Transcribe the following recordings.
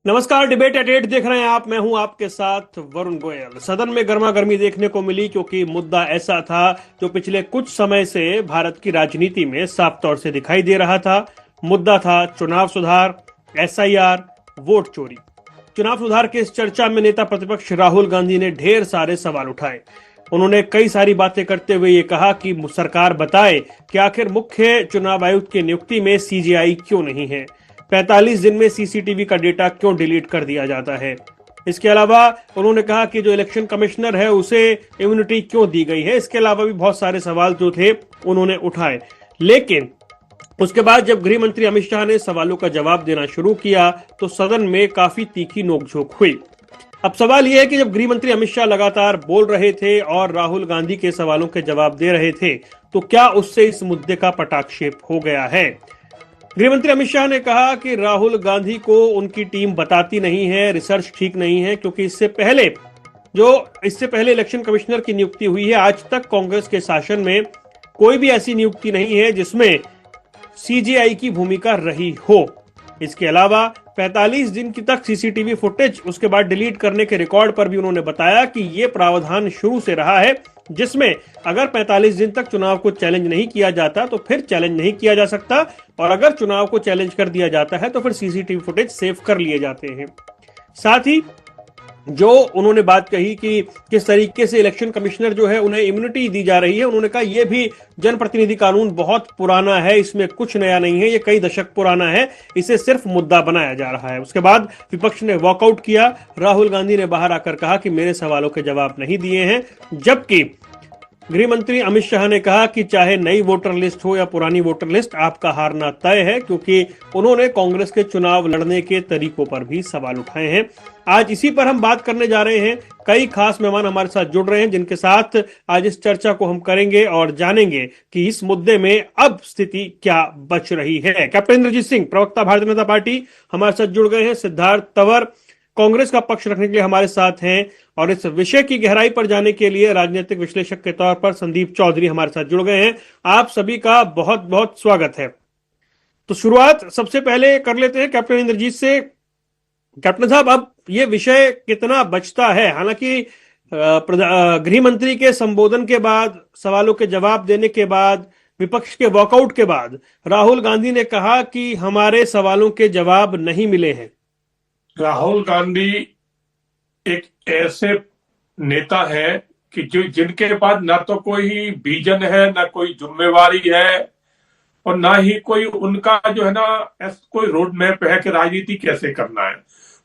नमस्कार। Debate eight 8 देख रहे हैं आप। मैं हूं आपके साथ वरुण गोयल। सदन में गर्मा गर्मी देखने को मिली क्योंकि मुद्दा ऐसा था जो पिछले कुछ समय से भारत की राजनीति में साफ तौर से दिखाई दे रहा था। मुद्दा था चुनाव सुधार, एसआईआर, वोट चोरी। चुनाव सुधार के इस चर्चा में नेता प्रतिपक्ष राहुल गांधी ने ढेर सारे सवाल उठाए। उन्होंने कई सारी बातें करते हुए ये कहा कि सरकार बताए कि आखिर मुख्य चुनाव आयुक्त की नियुक्ति में सीजीआई क्यों नहीं है, 45 दिन में सीसीटीवी का डेटा क्यों डिलीट कर दिया जाता है। इसके अलावा उन्होंने कहा कि जो इलेक्शन कमिश्नर है उसे इम्यूनिटी क्यों दी गई है। इसके अलावा भी बहुत सारे सवाल जो थे उन्होंने उठाए। लेकिन उसके बाद जब गृह मंत्री अमित शाह ने सवालों का जवाब देना शुरू किया तो सदन में काफी तीखी नोकझोंक हुई। अब सवाल यह है कि जब गृह मंत्री अमित शाह लगातार बोल रहे थे और राहुल गांधी के सवालों के जवाब दे रहे थे तो क्या उससे इस मुद्दे का पटाक्षेप हो गया है। गृहमंत्री अमित शाह ने कहा कि राहुल गांधी को उनकी टीम बताती नहीं है, रिसर्च ठीक नहीं है, क्योंकि इससे पहले इलेक्शन कमिश्नर की नियुक्ति हुई है, आज तक कांग्रेस के शासन में कोई भी ऐसी नियुक्ति नहीं है जिसमें सीजीआई की भूमिका रही हो। इसके अलावा 45 दिन की तक सीसीटीवी फुटेज उसके बाद डिलीट करने के रिकॉर्ड पर भी उन्होंने बताया कि यह प्रावधान शुरू से रहा है जिसमें अगर 45 दिन तक चुनाव को चैलेंज नहीं किया जाता तो फिर चैलेंज नहीं किया जा सकता, और अगर चुनाव को चैलेंज कर दिया जाता है तो फिर सीसीटीवी फुटेज सेव कर लिए जाते हैं। साथ ही जो उन्होंने बात कही कि किस तरीके से इलेक्शन कमिश्नर जो है उन्हें इम्यूनिटी दी जा रही है, उन्होंने कहा यह भी जनप्रतिनिधि कानून बहुत पुराना है, इसमें कुछ नया नहीं है, ये कई दशक पुराना है, इसे सिर्फ मुद्दा बनाया जा रहा है। उसके बाद विपक्ष ने वॉकआउट किया। राहुल गांधी ने बाहर आकर कहा कि मेरे सवालों के जवाब नहीं दिए हैं, जबकि गृह मंत्री अमित शाह ने कहा कि चाहे नई वोटर लिस्ट हो या पुरानी वोटर लिस्ट, आपका हारना तय है, क्योंकि उन्होंने कांग्रेस के चुनाव लड़ने के तरीकों पर भी सवाल उठाए हैं। आज इसी पर हम बात करने जा रहे हैं। कई खास मेहमान हमारे साथ जुड़ रहे हैं जिनके साथ आज इस चर्चा को हम करेंगे और जानेंगे कि इस मुद्दे में अब स्थिति क्या बच रही है। कैप्टन इंद्रजीत सिंह, प्रवक्ता भारतीय जनता पार्टी, हमारे साथ जुड़ गए हैं। सिद्धार्थ तंवर, कांग्रेस का पक्ष रखने के लिए हमारे साथ हैं, और इस विषय की गहराई पर जाने के लिए राजनीतिक विश्लेषक के तौर पर संदीप चौधरी हमारे साथ जुड़ गए हैं। आप सभी का बहुत बहुत स्वागत है। तो शुरुआत सबसे पहले कर लेते हैं कैप्टन इंद्रजीत से। कैप्टन साहब, अब ये विषय कितना बचता है? हालांकि गृह मंत्री के संबोधन के बाद, सवालों के जवाब देने के बाद, विपक्ष के वॉकआउट के बाद राहुल गांधी ने कहा कि हमारे सवालों के जवाब नहीं मिले हैं। राहुल गांधी एक ऐसे नेता है कि जो जिनके पास ना तो कोई विजन है, ना कोई जिम्मेवारी है, और ना ही कोई उनका जो है ना कोई रोड मैप है कि राजनीति कैसे करना है।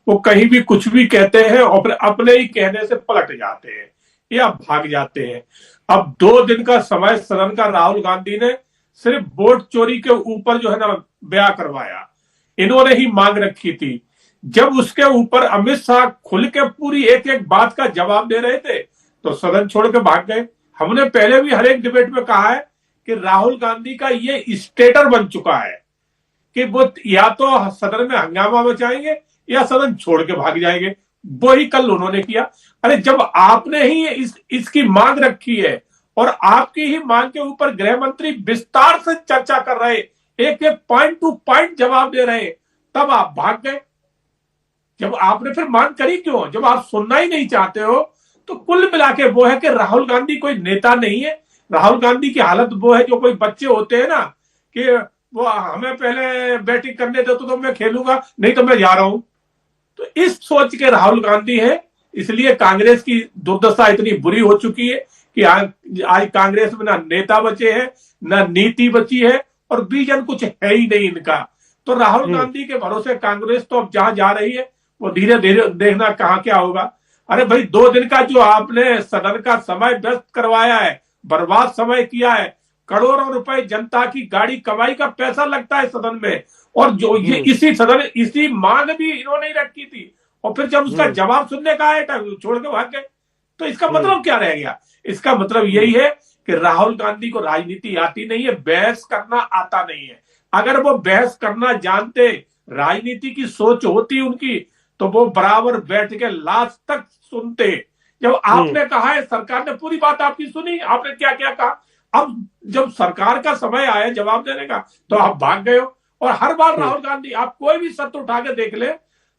वो कहीं भी कुछ भी कहते हैं और अपने ही कहने से पलट जाते हैं या भाग जाते हैं। अब 2 दिन का समय सदन का राहुल गांधी ने सिर्फ वोट चोरी के ऊपर जो है ना बयां करवाया। इन्होंने ही मांग रखी थी। जब उसके ऊपर अमित शाह खुल के पूरी एक एक बात का जवाब दे रहे थे तो सदन छोड़ के भाग गए। हमने पहले भी हर एक डिबेट में कहा है कि राहुल गांधी का ये स्टेटर बन चुका है कि वो या तो सदन में हंगामा मचाएंगे या सदन छोड़ के भाग जाएंगे। वही कल उन्होंने किया। अरे जब आपने ही इसकी मांग रखी है और आपकी ही मांग के ऊपर गृह मंत्री विस्तार से चर्चा कर रहे, एक एक पॉइंट टू पॉइंट जवाब दे रहे, तब आप भाग गए। जब आपने फिर मांग करी क्यों? जब आप सुनना ही नहीं चाहते हो तो कुल मिला के वो है कि राहुल गांधी कोई नेता नहीं है। राहुल गांधी की हालत वो है जो कोई बच्चे होते हैं ना कि वो हमें पहले बैटिंग करने दो तो मैं खेलूंगा, नहीं तो मैं जा रहा हूं। तो इस सोच के राहुल गांधी है। इसलिए कांग्रेस की दुर्दशा इतनी बुरी हो चुकी है कि आज कांग्रेस में ना नेता बचे हैं, ना नीति बची है, और विजन कुछ है ही नहीं इनका। तो राहुल गांधी के भरोसे कांग्रेस तो अब जहां जा रही है वो धीरे धीरे देखना कहां क्या होगा। अरे भाई 2 दिन का जो आपने सदन का समय व्यस्त करवाया है, बर्बाद समय किया है, करोड़ों रुपए जनता की गाड़ी कमाई का पैसा लगता है सदन में, और जो ये इसी मांग भी इन्होंने ही रखी थी, और फिर जब उसका जवाब सुनने का आया छोड़ के भाग गए। तो इसका मतलब क्या रह गया? इसका मतलब यही है कि राहुल गांधी को राजनीति आती नहीं है, बहस करना आता नहीं है। अगर वो बहस करना जानते, राजनीति की सोच होती उनकी, तो वो बराबर बैठ के लास्ट तक सुनते। जब आपने कहा है, सरकार ने पूरी बात आपकी सुनी, आपने क्या क्या कहा, अब जब सरकार का समय आया जवाब देने का तो आप भाग गए हो। और हर बार राहुल गांधी, आप कोई भी सत्य उठा के देख ले,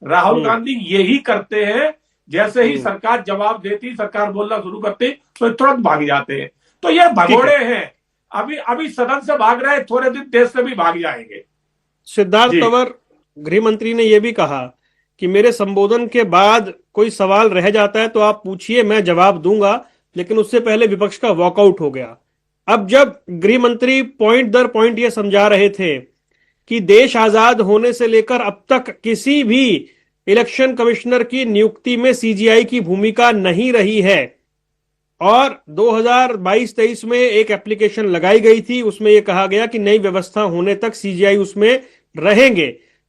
राहुल गांधी यही करते हैं। जैसे ही हम्म। सरकार जवाब देती, सरकार बोलना शुरू करती, तो तुरंत भाग जाते हैं। तो ये ठीक है। भगोड़े हैं। अभी अभी सदन से भाग रहे हैं, थोड़े दिन देश से भी भाग जाएंगे। सिद्धार्थ जी। तंवर गृह मंत्री ने यह भी कहा कि मेरे संबोधन के बाद कोई सवाल रह जाता है तो आप पूछिए, मैं जवाब दूंगा, लेकिन उससे पहले विपक्ष का वॉकआउट हो गया। अब जब गृह मंत्री पॉइंट दर पॉइंट ये समझा रहे थे कि देश आजाद होने से लेकर अब तक किसी भी इलेक्शन कमिश्नर की नियुक्ति में सीजीआई की भूमिका नहीं रही है, और 2022-23 में एक एप्लीकेशन लगाई गई थी, उसमें यह कहा गया कि नई व्यवस्था होने तक सीजीआई उसमें रहेंगे,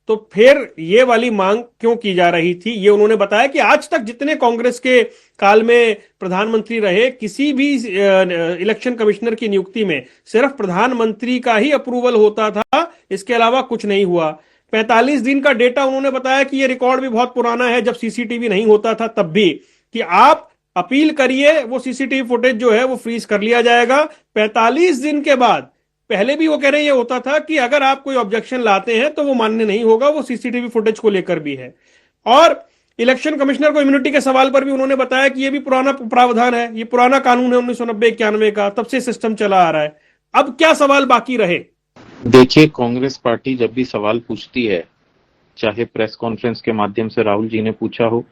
तो फिर ये वाली मांग क्यों की जा रही थी? ये उन्होंने बताया कि आज तक जितने कांग्रेस के काल में प्रधानमंत्री रहे, किसी भी इलेक्शन कमिश्नर की नियुक्ति में सिर्फ प्रधानमंत्री का ही अप्रूवल होता था, इसके अलावा कुछ नहीं हुआ। 45 दिन का डेटा उन्होंने बताया कि ये रिकॉर्ड भी बहुत पुराना है, जब सीसीटीवी नहीं होता था तब भी, कि आप अपील करिए, वो सीसीटीवी फुटेज जो है वो फ्रीज कर लिया जाएगा 45 दिन के बाद। पहले भी वो कह रहे हैं ये होता था कि अगर आप कोई ऑब्जेक्शन लाते हैं तो वो मान्य नहीं होगा, वो सीसीटीवी फुटेज को लेकर भी है। और इलेक्शन कमिश्नर को इम्यूनिटी के सवाल पर भी उन्होंने बताया कि ये भी पुराना प्रावधान है, ये पुराना कानून है 1990-91 का, तब से सिस्टम चला आ रहा है। अब क्या सवाल बाकी रहे? देखिए, कांग्रेस पार्टी जब भी सवाल पूछती है, चाहे प्रेस कॉन्फ्रेंस के माध्यम से राहुल जी ने पूछा हो,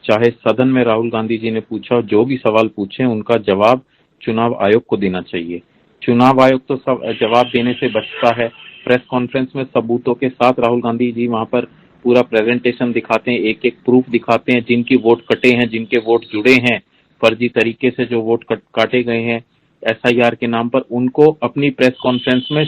चाहे सदन में राहुल गांधी जी ने पूछा हो, जो भी सवाल पूछे उनका जवाब चुनाव आयोग को देना चाहिए। चुनाव आयोग तो सब जवाब देने से बचता है। प्रेस कॉन्फ्रेंस में सबूतों के साथ राहुल गांधी जी वहां पर पूरा प्रेजेंटेशन दिखाते हैं, एक एक प्रूफ दिखाते हैं, जिनकी वोट कटे हैं, जिनके वोट जुड़े हैं, फर्जी तरीके से जो वोट काटे गए हैं एसआईआर के नाम पर, उनको अपनी प्रेस कॉन्फ्रेंस में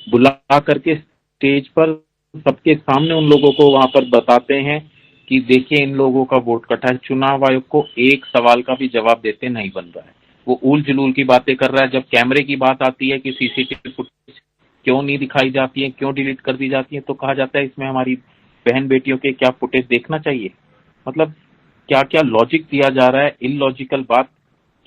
बुला करके स्टेज पर सबके सामने उन लोगों को वहां पर बताते हैं कि देखिए इन लोगों का वोट कटा है। चुनाव आयोग को एक सवाल का भी जवाब देते नहीं बन रहा है। वो उल जुलूल की बातें कर रहा है। जब कैमरे की बात आती है कि सीसीटीवी फुटेज क्यों नहीं दिखाई जाती है, क्यों डिलीट कर दी जाती है, तो कहा जाता है इसमें हमारी बहन बेटियों के क्या फुटेज देखना चाहिए। मतलब क्या क्या लॉजिक दिया जा रहा है, इलॉजिकल बात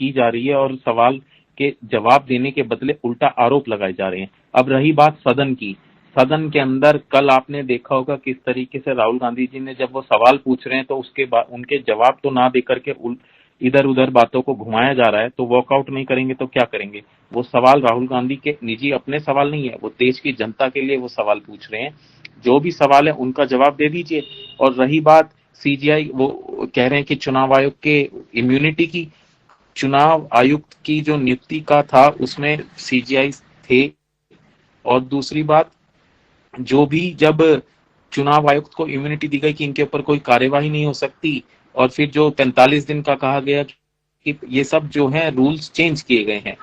की जा रही है और सवाल के जवाब देने के बदले उल्टा आरोप लगाए जा रहे हैं। अब रही बात सदन की, सदन के अंदर कल आपने देखा होगा किस तरीके से राहुल गांधी जी ने, जब वो सवाल पूछ रहे हैं तो उसके बाद उनके जवाब तो ना देकर के इधर उधर बातों को घुमाया जा रहा है। तो वॉकआउट नहीं करेंगे तो क्या करेंगे? वो सवाल राहुल गांधी के निजी अपने सवाल नहीं है, वो देश की जनता के लिए वो सवाल पूछ रहे हैं। जो भी सवाल है उनका जवाब दे दीजिए। और रही बात सीजीआई, वो कह रहे हैं कि चुनाव आयोग के इम्यूनिटी की, चुनाव आयुक्त की जो नियुक्ति का था उसमें सीजीआई थे। और दूसरी बात, जो भी जब चुनाव आयुक्त को इम्यूनिटी दी गई कि इनके ऊपर कोई कार्यवाही नहीं हो सकती, और फिर जो 45 दिन का कहा गया कि ये सब जो है रूल्स चेंज किए गए हैं,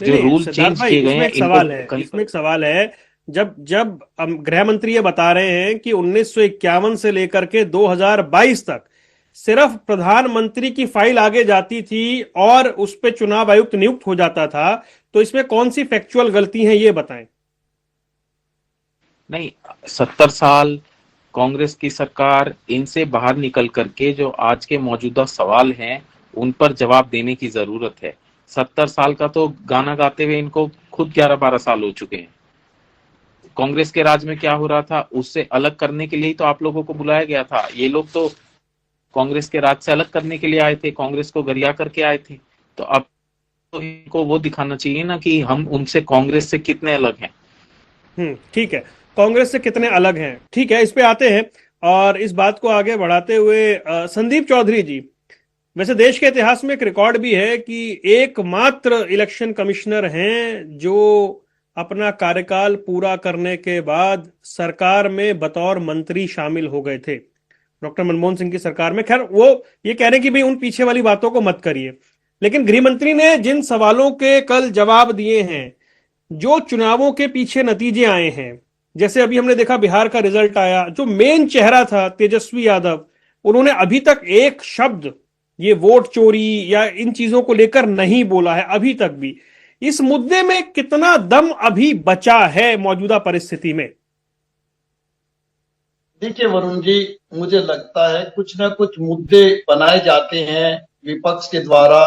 जो रूल चेंज किए गए हैं, इसमें एक सवाल है, जब जब गृह मंत्री ये बता रहे हैं कि 1951 से लेकर के 2022 तक सिर्फ प्रधानमंत्री की फाइल आगे जाती थी और उस पे चुनाव आयुक्त नियुक्त हो जाता था, तो इसमें कौन सी फैक्चुअल गलती है ये बताएं। नहीं, 70 साल कांग्रेस की सरकार, इनसे बाहर निकल करके जो आज के मौजूदा सवाल हैं उन पर जवाब देने की जरूरत है। 70 साल का तो गाना गाते हुए इनको खुद 11-12 साल हो चुके हैं। कांग्रेस के राज में क्या हो रहा था उससे अलग करने के लिए ही तो आप लोगों को बुलाया गया था। ये लोग तो कांग्रेस के राज से अलग करने के लिए आए थे, कांग्रेस को गरिया करके आए थे। तो अब तो इनको वो दिखाना चाहिए ना कि हम उनसे, कांग्रेस से कितने अलग हैं। ठीक है, कांग्रेस से कितने अलग हैं, ठीक है, इस पे आते हैं। और इस बात को आगे बढ़ाते हुए संदीप चौधरी जी, वैसे देश के इतिहास में एक रिकॉर्ड भी है कि एकमात्र इलेक्शन कमिश्नर हैं जो अपना कार्यकाल पूरा करने के बाद सरकार में बतौर मंत्री शामिल हो गए थे, डॉक्टर मनमोहन सिंह की सरकार में। खैर वो ये कह रहे हैं कि भाई उन पीछे वाली बातों को मत करिए, लेकिन गृह मंत्री ने जिन सवालों के कल जवाब दिए हैं, जो चुनावों के पीछे नतीजे आए हैं, जैसे अभी हमने देखा बिहार का रिजल्ट आया, जो मेन चेहरा था तेजस्वी यादव, उन्होंने अभी तक एक शब्द ये वोट चोरी या इन चीजों को लेकर नहीं बोला है अभी तक भी। इस मुद्दे में कितना दम अभी बचा है मौजूदा परिस्थिति में? देखिए वरुण जी, मुझे लगता है कुछ ना कुछ मुद्दे बनाए जाते हैं विपक्ष के द्वारा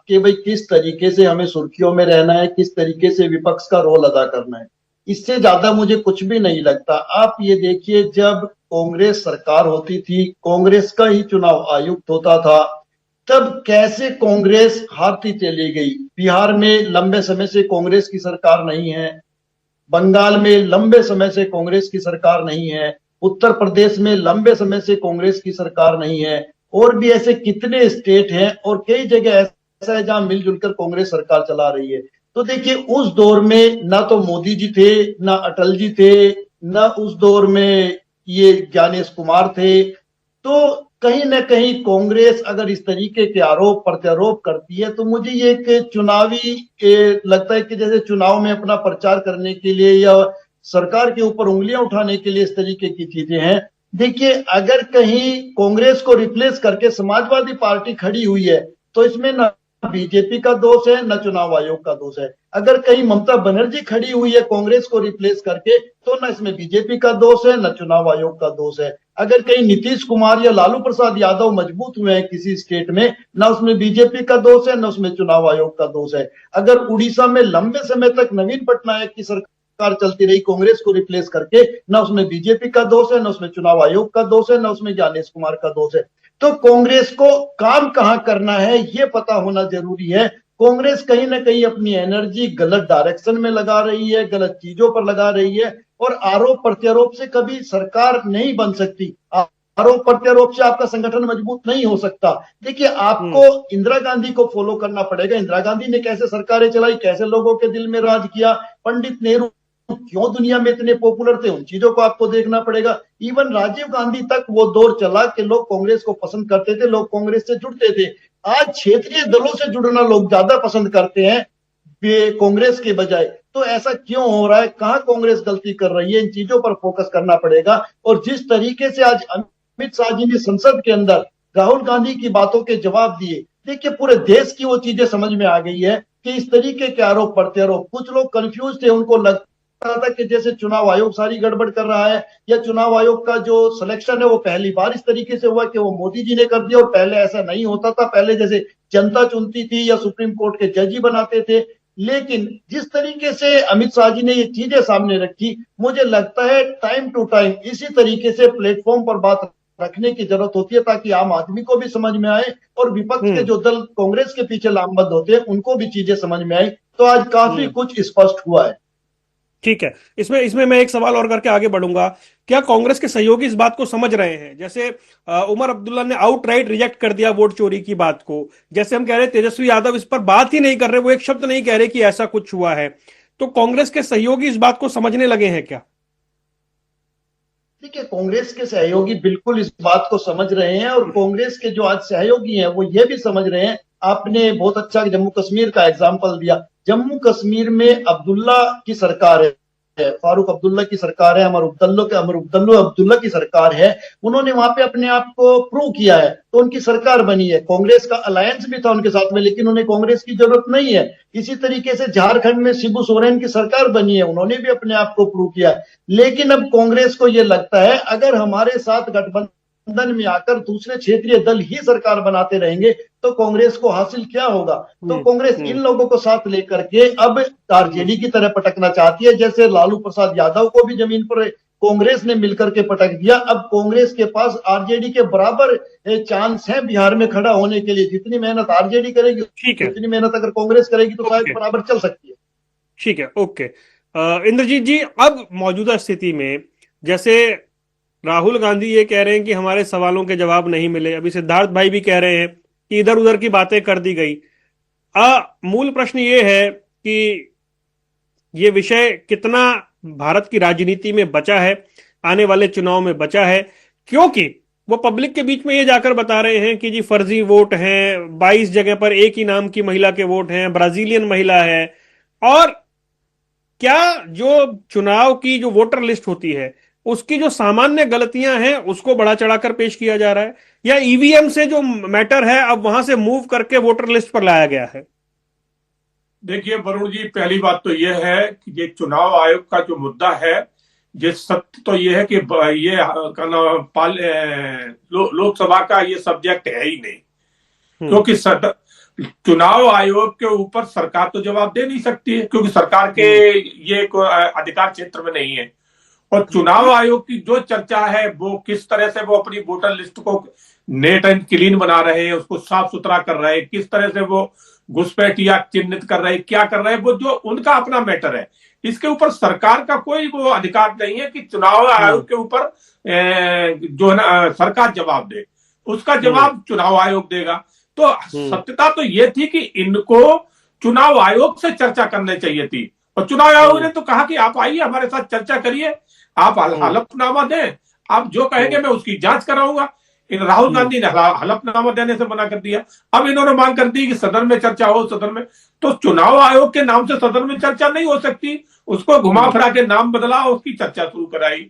कि भाई किस तरीके से हमें सुर्खियों में रहना है, किस तरीके से विपक्ष का रोल अदा करना है। इससे ज्यादा मुझे कुछ भी नहीं लगता। आप ये देखिए, जब कांग्रेस सरकार होती थी, कांग्रेस का ही चुनाव आयुक्त होता था, तब कैसे कांग्रेस हारती चली गई। बिहार में लंबे समय से कांग्रेस की सरकार नहीं है, बंगाल में लंबे समय से कांग्रेस की सरकार नहीं है, उत्तर प्रदेश में लंबे समय से कांग्रेस की सरकार नहीं है, और भी ऐसे कितने स्टेट हैं और कई जगह ऐसा है जहां मिलजुल कर कांग्रेस सरकार चला रही है। तो देखिए उस दौर में ना तो मोदी जी थे, ना अटल जी थे, ना उस दौर में ये ज्ञानेश कुमार थे। तो कहीं ना कहीं कांग्रेस अगर इस तरीके के आरोप प्रत्यारोप करती है तो मुझे ये एक चुनावी लगता है कि जैसे चुनाव में अपना प्रचार करने के लिए या सरकार के ऊपर उंगलियां उठाने के लिए इस तरीके की चीजें हैं। देखिए अगर कहीं कांग्रेस को रिप्लेस करके समाजवादी पार्टी खड़ी हुई है तो इसमें ना बीजेपी का दोष है ना चुनाव आयोग का दोष है। अगर कहीं ममता बनर्जी खड़ी हुई है कांग्रेस को रिप्लेस करके तो ना इसमें बीजेपी का दोष है ना चुनाव आयोग का दोष है। अगर कहीं नीतीश कुमार या लालू प्रसाद यादव मजबूत हुए हैं किसी स्टेट में, ना उसमें बीजेपी का दोष है ना उसमें चुनाव आयोग का दोष है। अगर उड़ीसा में लंबे समय तक नवीन पटनायक की सरकार चलती रही कांग्रेस को रिप्लेस करके, ना उसमें बीजेपी का दोष है ना उसमें चुनाव आयोग का दोष है ना उसमें ज्ञानेश कुमार का दोष है। तो कांग्रेस को काम कहां करना है ये पता होना जरूरी है। कांग्रेस कहीं ना कहीं अपनी एनर्जी गलत डायरेक्शन में लगा रही है, गलत चीजों पर लगा रही है, और आरोप प्रत्यारोप से कभी सरकार नहीं बन सकती। आरोप प्रत्यारोप से आपका संगठन मजबूत नहीं हो सकता। देखिए आपको इंदिरा गांधी को फॉलो करना पड़ेगा। इंदिरा गांधी ने कैसे सरकारें चलाई, कैसे लोगों के दिल में राज किया, पंडित नेहरू क्यों दुनिया में इतने पॉपुलर थे, उन चीजों को आपको देखना पड़ेगा। इवन राजीव गांधी तक वो दौर चला कि लोग कांग्रेस को पसंद करते थे, लोग कांग्रेस से जुड़ते थे। आज क्षेत्रीय दलों से जुड़ना लोग ज्यादा पसंद करते हैं कांग्रेस के बजाय। तो ऐसा क्यों हो रहा है, कहां कांग्रेस गलती कर रही है, इन चीजों पर फोकस करना पड़ेगा। और जिस तरीके से आज अमित शाह जी ने संसद के अंदर राहुल गांधी की बातों के जवाब दिए, देखिए पूरे देश की वो चीजें समझ में आ गई है कि इस तरीके के आरोप प्रत्यारोप, कुछ लोग कंफ्यूज थे, उनको लगता था कि जैसे चुनाव आयोग सारी गड़बड़ कर रहा है या चुनाव आयोग का जो सिलेक्शन है वो पहली बार इस तरीके से हुआ कि वो मोदी जी ने कर दिया, और पहले ऐसा नहीं होता था। पहले जैसे जनता चुनती थी या सुप्रीम कोर्ट के जज ही बनाते थे। लेकिन जिस तरीके से अमित शाह जी ने ये चीजें सामने रखी, मुझे लगता है टाइम टू टाइम इसी तरीके से प्लेटफॉर्म पर बात रखने की जरूरत होती है ताकि आम आदमी को भी समझ में आए और विपक्ष के जो दल कांग्रेस के पीछे लामबद्ध होते हैं उनको भी चीजें समझ में आई। तो आज काफी कुछ स्पष्ट हुआ है। ठीक है, इसमें इसमें मैं एक सवाल और करके आगे बढ़ूंगा। क्या कांग्रेस के सहयोगी इस बात को समझ रहे हैं? जैसे उमर अब्दुल्ला ने आउटराइट रिजेक्ट कर दिया वोट चोरी की बात को, जैसे हम कह रहे हैं तेजस्वी यादव इस पर बात ही नहीं कर रहे, वो एक शब्द नहीं कह रहे कि ऐसा कुछ हुआ है। तो कांग्रेस के सहयोगी इस बात को समझने लगे हैं क्या? देखिए कांग्रेस के सहयोगी बिल्कुल इस बात को समझ रहे हैं, और कांग्रेस के जो आज सहयोगी हैं वो ये भी समझ रहे हैं। आपने बहुत अच्छा जम्मू कश्मीर का एग्जाम्पल दिया। जम्मू कश्मीर में अब्दुल्ला की सरकार है, फारूक अब्दुल्ला की सरकार है, अमर अब्दुल्ला की सरकार है। उन्होंने वहां पे अपने आप को प्रूव किया है तो उनकी सरकार बनी है। कांग्रेस का अलायंस भी था उनके साथ में, लेकिन उन्हें कांग्रेस की जरूरत नहीं है। इसी तरीके से झारखंड में शिबू सोरेन की सरकार बनी है, उन्होंने भी अपने आप को प्रूव किया है। लेकिन अब कांग्रेस को यह लगता है अगर हमारे साथ गठबंधन में आकर दूसरे क्षेत्रीय दल ही सरकार बनाते रहेंगे तो कांग्रेस को हासिल क्या होगा। तो कांग्रेस इन लोगों को साथ लेकर के अब आरजेडी की तरह पटकना चाहती है। जैसे लालू प्रसाद यादव को भी जमीन पर कांग्रेस ने मिलकर के पटक दिया, अब कांग्रेस के पास आरजेडी के बराबर चांस है बिहार में खड़ा होने के लिए। जितनी मेहनत आरजेडी करेगी उतनी मेहनत अगर कांग्रेस करेगी तो शायद बराबर चल सकती है। ठीक है, ओके। इंद्रजीत जी, अब मौजूदा स्थिति में जैसे राहुल गांधी ये कह रहे हैं कि हमारे सवालों के जवाब नहीं मिले, अभी सिद्धार्थ भाई भी कह रहे हैं कि इधर उधर की बातें कर दी गई। मूल प्रश्न ये है कि ये विषय कितना भारत की राजनीति में बचा है, आने वाले चुनाव में बचा है, क्योंकि वो पब्लिक के बीच में ये जाकर बता रहे हैं कि जी फर्जी वोट हैं, 22 जगह पर एक ही नाम की महिला के वोट हैं, ब्राजीलियन महिला है। और क्या जो चुनाव की जो वोटर लिस्ट होती है उसकी जो सामान्य गलतियां हैं उसको बढ़ा चढ़ाकर पेश किया जा रहा है, या ईवीएम से जो मैटर है अब वहां से मूव करके वोटर लिस्ट पर लाया गया है? देखिए वरुण जी, पहली बात तो यह है कि ये चुनाव आयोग का जो मुद्दा है, ये सत्य तो ये है कि ये लोकसभा का ये सब्जेक्ट है ही नहीं, क्योंकि चुनाव आयोग के ऊपर सरकार तो जवाब दे नहीं सकती है, क्योंकि सरकार के ये अधिकार क्षेत्र में नहीं है। और चुनाव आयोग की जो चर्चा है वो किस तरह से वो अपनी वोटर लिस्ट को नेट एंड क्लीन बना रहे हैं, उसको साफ सुथरा कर रहे हैं, किस तरह से वो घुसपैठिया चिन्हित कर रहे हैं, क्या कर रहे हैं, वो जो उनका अपना मैटर है। इसके ऊपर सरकार का कोई वो अधिकार नहीं है कि चुनाव आयोग के ऊपर जो है ना सरकार जवाब दे, उसका जवाब चुनाव आयोग देगा। तो सत्यता तो ये थी कि इनको चुनाव आयोग से चर्चा करनी चाहिए थी, और चुनाव आयोग ने तो कहा कि आप आइए हमारे साथ चर्चा करिए, आप हलफनामा दें, आप जो कहेंगे मैं उसकी जांच कराऊंगा। इन राहुल गांधी ने हलफनामा देने से मना कर दिया। अब इन्होंने मांग कर दी कि सदन में चर्चा हो, सदन में। तो चुनाव आयोग के नाम से सदन में चर्चा नहीं हो सकती, उसको घुमा फिरा के नाम बदला, उसकी चर्चा शुरू कराई।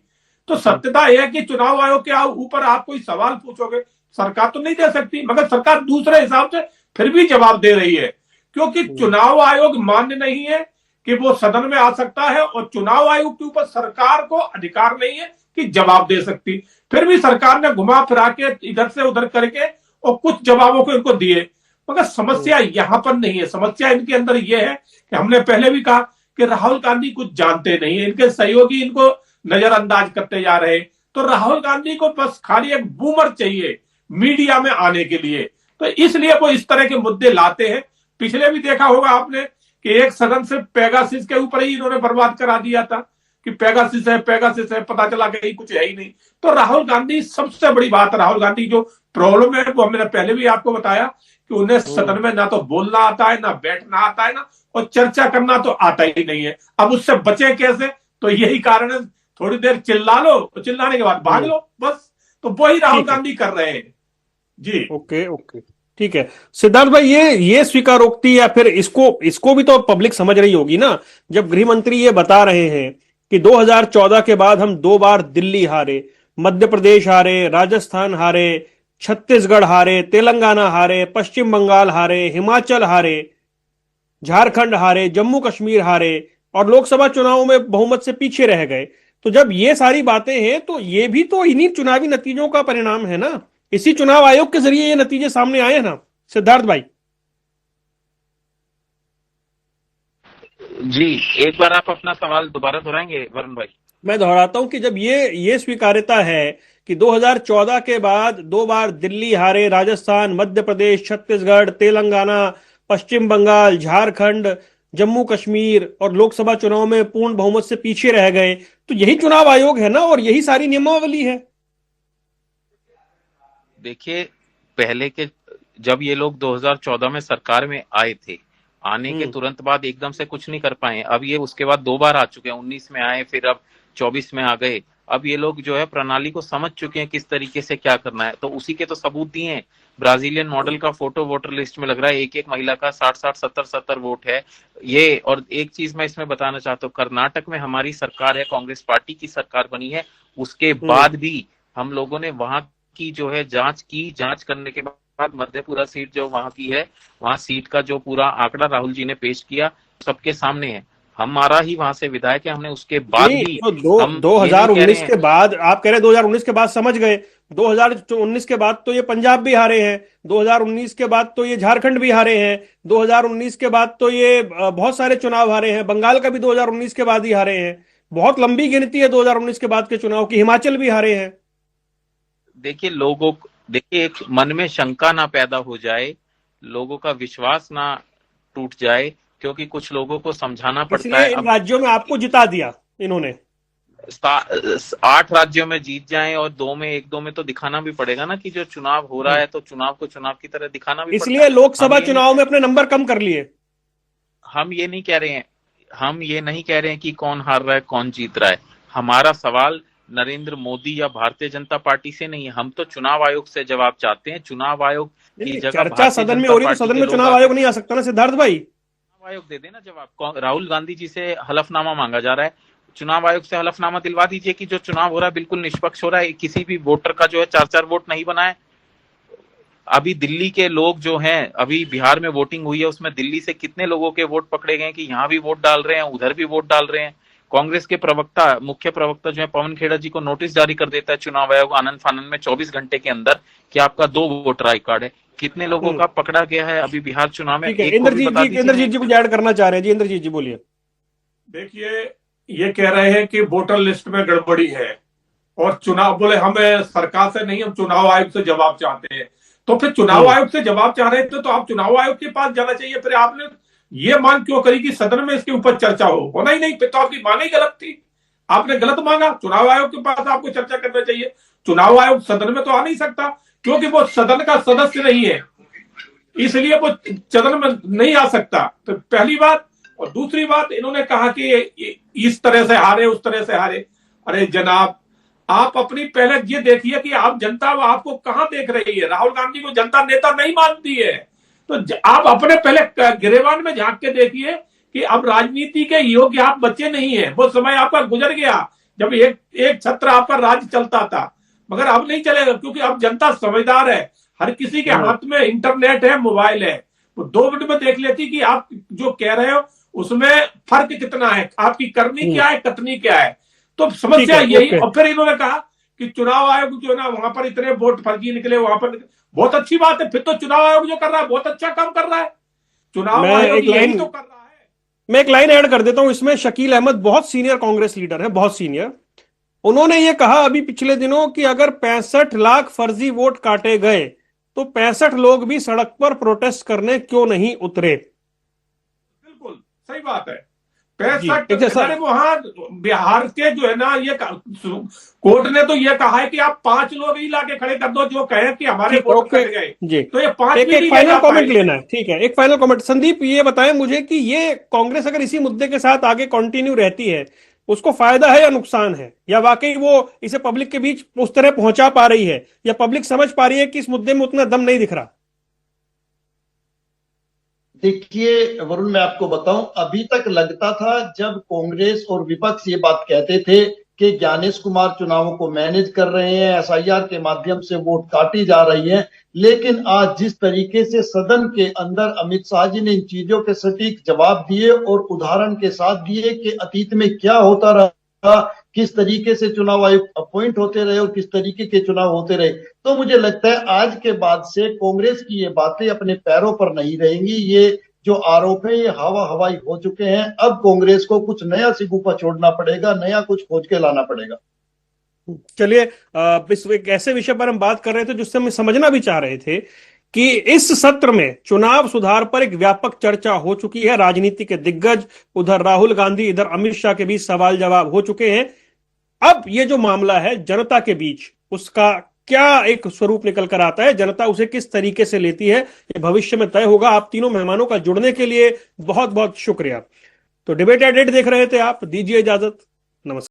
तो सत्यता यह है कि चुनाव आयोग के ऊपर आप कोई सवाल पूछोगे, सरकार तो नहीं दे सकती, मगर सरकार दूसरे हिसाब से फिर भी जवाब दे रही है, क्योंकि चुनाव आयोग मान्य नहीं है कि वो सदन में आ सकता है, और चुनाव आयोग के ऊपर सरकार को अधिकार नहीं है कि जवाब दे सकती। फिर भी सरकार ने घुमा फिरा के इधर से उधर करके और कुछ जवाबों को इनको दिए, मगर समस्या यहां पर नहीं है। समस्या इनके अंदर यह है कि हमने पहले भी कहा कि राहुल गांधी कुछ जानते नहीं है, इनके सहयोगी इनको नजरअंदाज करते जा रहे। तो राहुल गांधी को बस खाली एक बूमर चाहिए मीडिया में आने के लिए, तो इसलिए वो इस तरह के मुद्दे लाते हैं। पिछले भी देखा होगा आपने कि एक सदन से पेगासिस के ऊपर ही इन्होंने बर्बाद करा दिया था कि पेगासिस है, पेगासिस है, पता चला कि कुछ है ही नहीं। तो राहुल गांधी, सबसे बड़ी बात, राहुल गांधी जो प्रॉब्लम है वो मैंने पहले भी आपको बताया कि उन्हें सदन में ना तो बोलना आता है, ना बैठना आता है, ना और चर्चा करना तो आता ही नहीं है। अब उससे बचे कैसे? तो यही कारण है, थोड़ी देर चिल्ला लो, चिल्लाने के बाद भाग लो, बस। तो वही राहुल गांधी कर रहे हैं जी। ओके ओके, ठीक है सिद्धार्थ भाई, ये स्वीकारोक्ति या फिर इसको भी तो पब्लिक समझ रही होगी ना, जब गृह मंत्री ये बता रहे हैं कि 2014 के बाद हम 2 बार दिल्ली हारे, मध्य प्रदेश हारे, राजस्थान हारे, छत्तीसगढ़ हारे, तेलंगाना हारे, पश्चिम बंगाल हारे, हिमाचल हारे, झारखंड हारे, जम्मू कश्मीर हारे, और लोकसभा चुनावों में बहुमत से पीछे रह गए। तो जब ये सारी बातें हैं तो ये भी तो इन्हीं चुनावी नतीजों का परिणाम है ना, इसी चुनाव आयोग के जरिए ये नतीजे सामने आए हैं ना सिद्धार्थ भाई। जी, एक बार आप अपना सवाल दोबारा दोहराएंगे वरुण भाई? मैं दोहराता हूं कि जब ये स्वीकार्यता है कि 2014 के बाद 2 बार दिल्ली हारे, राजस्थान, मध्य प्रदेश, छत्तीसगढ़, तेलंगाना, पश्चिम बंगाल, झारखंड, जम्मू कश्मीर और लोकसभा चुनाव में पूर्ण बहुमत से पीछे रह गए, तो यही चुनाव आयोग है ना, और यही सारी नियमावली है। देखिए, पहले के जब ये लोग 2014 में सरकार में आए थे, आने के तुरंत बाद एकदम से कुछ नहीं कर पाए। अब ये उसके बाद 2 बार आ चुके हैं, 19 में आए, फिर अब 24 में आ गए। अब ये लोग जो है प्रणाली को समझ चुके हैं किस तरीके से क्या करना है, तो उसी के तो सबूत दिए हैं। ब्राजीलियन मॉडल का फोटो वोटर लिस्ट में लग रहा है, एक एक महिला का 60-60, 70-70 वोट है ये। और एक चीज मैं इसमें बताना चाहता हूँ, कर्नाटक में हमारी सरकार है, कांग्रेस पार्टी की सरकार बनी है, उसके बाद भी हम लोगों ने वहां की जो है जांच की। जांच करने के बाद मधेपुरा सीट जो वहां की है, वहां सीट का जो पूरा आंकड़ा राहुल जी ने पेश किया सबके सामने है। हमारा ही वहां से विधायक है, हमने उसके बाद भी तो 2019 के बाद, आप कह रहे 2019 के बाद समझ गए, 2019 के बाद तो ये पंजाब भी हारे हैं, 2019 के बाद तो ये झारखंड भी हारे हैं, 2019 के बाद तो ये बहुत सारे चुनाव हारे हैं, बंगाल का भी 2019 के बाद ही हारे हैं, बहुत लंबी गिनती है 2019 के बाद के चुनाव की, हिमाचल भी हारे हैं। देखिए, एक मन में शंका ना पैदा हो जाए, लोगों का विश्वास ना टूट जाए, क्योंकि कुछ लोगों को समझाना पड़ता है। इन राज्यों में आपको जिता दिया इन्होंने, 8 राज्यों में जीत जाएं और 2 में, 1-2 में तो दिखाना भी पड़ेगा ना कि जो चुनाव हो रहा है, तो चुनाव को चुनाव की तरह दिखाना भी इसलिए लोकसभा चुनाव में अपने नंबर कम कर लिए। हम ये नहीं कह रहे हैं कि कौन हार रहा है, कौन जीत रहा है। हमारा सवाल नरेंद्र मोदी या भारतीय जनता पार्टी से नहीं है, हम तो चुनाव आयोग से जवाब चाहते हैं। चुनाव आयोग की जगह चर्चा सदन में हो रही है, तो सदन में चुनाव आयोग नहीं आ सकता ना सिद्धार्थ भाई? चुनाव आयोग दे देना जवाब। राहुल गांधी जी से हलफनामा मांगा जा रहा है, चुनाव आयोग से हलफनामा दिलवा दीजिए कि जो चुनाव हो रहा है बिल्कुल निष्पक्ष हो रहा है, किसी भी वोटर का जो है 4-4 वोट नहीं बना है। अभी दिल्ली के लोग जो हैं, अभी बिहार में वोटिंग हुई है, उसमें दिल्ली से कितने लोगों के वोट पकड़े गए कि यहाँ भी वोट डाल रहे हैं, उधर भी वोट डाल रहे हैं। कांग्रेस के मुख्य प्रवक्ता जो है पवन खेड़ा जी को नोटिस जारी कर देता है चुनाव आयोग आनंद फानंद में 24 घंटे के अंदर कि आपका 2 वोटर आई कार्ड है। कितने लोगों का पकड़ा गया है अभी बिहार चुनाव में? इंद्रजीत जी कुछ ऐड करना चाह रहे हैं जी, इंद्रजीत जी बोलिए। देखिए, ये कह रहे हैं कि वोटर लिस्ट में गड़बड़ी है और चुनाव, बोले हमें सरकार से नहीं, हम चुनाव आयोग से जवाब चाहते हैं। तो फिर चुनाव आयोग से जवाब चाह रहे थे तो आप चुनाव आयोग के पास जाना चाहिए। फिर आपने ये मांग क्यों करी कि सदन में इसके ऊपर चर्चा होना ही नहीं? फिर तो आपकी मांग ही गलत थी, आपने गलत मांगा। चुनाव आयोग के पास आपको चर्चा करना चाहिए। चुनाव आयोग सदन में तो आ नहीं सकता क्योंकि वो सदन का सदस्य नहीं है, इसलिए वो सदन में नहीं आ सकता। तो पहली बात। और दूसरी बात, इन्होंने कहा कि इस तरह से हारे, उस तरह से हारे। अरे जनाब, आप अपनी पहले ये देखिए कि आप जनता आपको कहां देख रही है। राहुल गांधी को जनता नेता नहीं मानती है। तो आप अपने पहले गिरेबान में झांक के देखिए कि अब राजनीति के योग्य आप बच्चे नहीं है। वो समय आपका गुजर गया जब एक छत्र आपका राज्य चलता था, मगर अब नहीं चलेगा क्योंकि अब जनता समझदार है। हर किसी के हाथ में इंटरनेट है, मोबाइल है। वो 2 मिनट में देख लेती कि आप जो कह रहे हो उसमें फर्क कितना है, आपकी करनी क्या है, कथनी क्या है। तो समस्या यही। और फिर इन्होंने कहा कि चुनाव आयोग जो है ना, वहां पर इतने वोट फर्जी निकले, वहां पर बहुत अच्छी बात है। फिर तो चुनाव आयोग जो कर रहा है बहुत अच्छा काम कर रहा है। चुनाव आयोग यही तो कर रहा है। मैं एक लाइन ऐड कर देता हूं इसमें। शकील अहमद बहुत सीनियर कांग्रेस लीडर है, बहुत सीनियर। उन्होंने ये कहा अभी पिछले दिनों कि अगर 65 लाख फर्जी वोट काटे गए तो 65 लोग भी सड़क पर प्रोटेस्ट करने क्यों नहीं उतरे। बिल्कुल सही बात है। 65 वहां बिहार के जो है ना, ये कोर्ट ने तो ये कहा है कि आप 5 लोग ही लाके खड़े कर दो जो कहे कि हमारे वोट कट गए। तो ये 5 एक फाइनल कमेंट लेना है। ठीक है, एक फाइनल कमेंट। संदीप ये बताएं मुझे कि ये कांग्रेस अगर इसी मुद्दे के साथ आगे कंटिन्यू रहती है, उसको फायदा है या नुकसान है, या वाकई वो इसे पब्लिक के बीच उस तरह पहुंचा पा रही है, या पब्लिक समझ पा रही है कि इस मुद्दे में उतना दम नहीं दिख रहा? देखिए वरुण, मैं आपको बताऊं, अभी तक लगता था जब कांग्रेस और विपक्ष ये बात कहते थे कि ज्ञानेश कुमार चुनावों को मैनेज कर रहे हैं, एसआईआर के माध्यम से वोट काटी जा रही है। लेकिन आज जिस तरीके से सदन के अंदर अमित शाह जी ने इन चीजों के सटीक जवाब दिए और उदाहरण के साथ दिए कि अतीत में क्या होता रहा, किस तरीके से चुनाव आयुक्त अपॉइंट होते रहे और किस तरीके के चुनाव होते रहे, तो मुझे लगता है आज के बाद से कांग्रेस की ये बातें अपने पैरों पर नहीं रहेंगी। ये जो आरोप है ये हवा हवाई हो चुके हैं। अब कांग्रेस को कुछ नया सिगुफा छोड़ना पड़ेगा, नया कुछ खोज के लाना पड़ेगा। चलिए, इस एक ऐसे विषय पर हम बात कर रहे थे जिससे हम समझना भी चाह रहे थे कि इस सत्र में चुनाव सुधार पर एक व्यापक चर्चा हो चुकी है। राजनीति के दिग्गज, उधर राहुल गांधी, इधर अमित शाह के बीच सवाल जवाब हो चुके हैं। अब ये जो मामला है जनता के बीच, उसका क्या एक स्वरूप निकल कर आता है, जनता उसे किस तरीके से लेती है, ये भविष्य में तय होगा। आप तीनों मेहमानों का जुड़ने के लिए बहुत बहुत शुक्रिया। तो डिबेट एट 8 देख रहे थे आप, दीजिए इजाजत। नमस्कार।